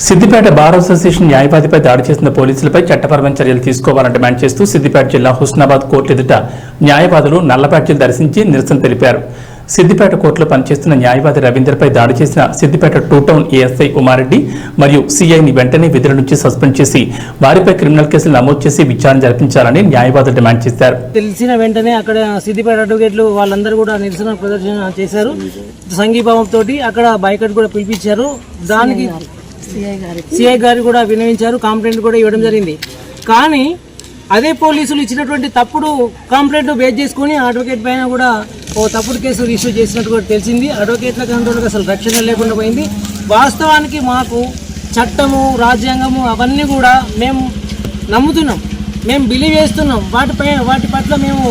Siddipet bar association న్యాయవాదిపై దాడి చేసిన పోలీసులపై చట్టపరమైన చర్యలు తీసుకోవాలని డిమాండ్ చేస్తూ సిద్దిపేట జిల్లా హుస్నాబాద్ కోర్టు ఎదుట న్యాయవాదులు నల్ల బ్యాడ్జీలు ధరించి నిరసన తెలిపారు. సిద్దిపేట కోర్టులో పనిచేస్తున్న న్యాయవాది రవీందర్పై దాడి చేసిన సిద్దిపేట 2 టౌన్ ఏఎస్ఐ ఉమారెడ్డి మరియు సిఐని వెంటనే విధుల నుంచి సస్పెండ్ చేసి వారిపై క్రిమినల్ కేసులు నమోదు చేసి విచారణ జరిపించాలని న్యాయవాదులు డిమాండ్ చేశారు. తెలిసిన వెంటనే అక్కడ సిద్దిపేట అడ్వకేట్లు వాళ్ళందరూ కూడా నిరసన ప్రదర్శన చేశారు. సంఘీభావంతో అక్కడ బైకట్ కూడా పిలిపించారు. దానికి సిఐ గారు కూడా వినవించారు, కంప్లైంట్ కూడా ఇవ్వడం జరిగింది. కానీ అదే పోలీసులు ఇచ్చినటువంటి తప్పుడు కంప్లైంట్ బేస్ చేసుకుని అడ్వకేట్ పైన కూడా ఓ తప్పుడు కేసు రిజిస్టర్ చేసినట్టు కూడా తెలిసింది. అడ్వకేట్ల కంట్రోల్కి అసలు రక్షణ లేకుండా పోయింది. వాస్తవానికి మాకు చట్టము, రాజ్యాంగము అవన్నీ కూడా మేము నమ్ముతున్నాం, మేము బిలీవ్ చేస్తున్నాం. వాటి పట్ల మేము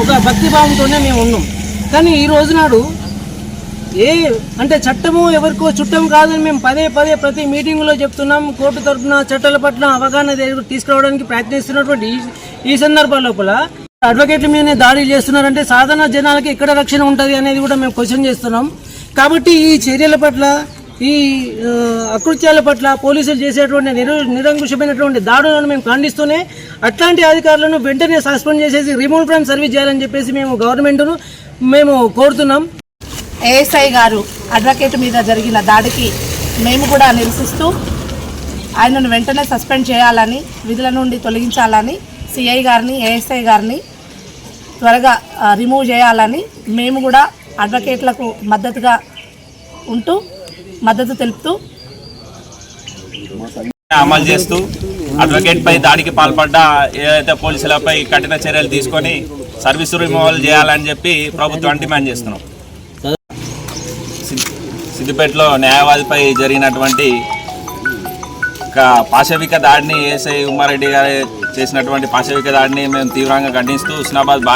ఒక భక్తిభావంతోనే మేము ఉన్నాం. కానీ ఈ రోజు నాడు అంటే చట్టము ఎవరికో చుట్టం కాదని మేము పదే ప్రతి మీటింగ్లో చెప్తున్నాం. కోర్టు తరఫున చట్టాల పట్ల అవగాహన తీసుకురావడానికి ప్రయత్నిస్తున్నటువంటి ఈ సందర్భాల లోపల అడ్వకేట్ల మీదనే దాడి చేస్తున్నారంటే సాధారణ జనాలకి ఎక్కడ రక్షణ ఉంటుంది అనేది కూడా మేము క్వశ్చన్ చేస్తున్నాం. కాబట్టి ఈ చర్యల పట్ల, ఈ అకృత్యాల పట్ల పోలీసులు చేసేటువంటి నిరంకుశమైనటువంటి దాడులను మేము ఖండిస్తూనే అట్లాంటి అధికారులను వెంటనే సస్పెండ్ చేసేసి రిమూవ్ ఫ్రమ్ సర్వీస్ చేయాలని చెప్పేసి మేము గవర్నమెంట్ను మేము కోరుతున్నాం. ఏఎస్ఐ గారు అడ్వకేట్ మీద జరిగిన దాడికి మేము కూడా నిరసిస్తూ ఆయనను వెంటనే సస్పెండ్ చేయాలని, విధుల నుండి తొలగించాలని, సిఐ గారిని, ఏఎస్ఐ గారిని త్వరగా రిమూవ్ చేయాలని మేము కూడా అడ్వకేట్లకు మద్దతుగా ఉంటూ మద్దతు తెలుపుతూ అమలు చేస్తూ అడ్వకేట్ పై దాడికి పాల్పడ్డ ఏదైతే పోలీసులపై కఠిన చర్యలు తీసుకొని సర్వీసు రిమూవల్ చేయాలని చెప్పి ప్రభుత్వాన్ని డిమాండ్ చేస్తున్నాం. సిద్దిపేటలో న్యాయవాదిపై జరిగినటువంటి పాశవిక దాడిని ఏఎస్ఐ ఉమారెడ్డి గారు చేసినటువంటి పాశవిక దాడిని మేము తీవ్రంగా ఖండిస్తూ హుస్నాబాద్ బార్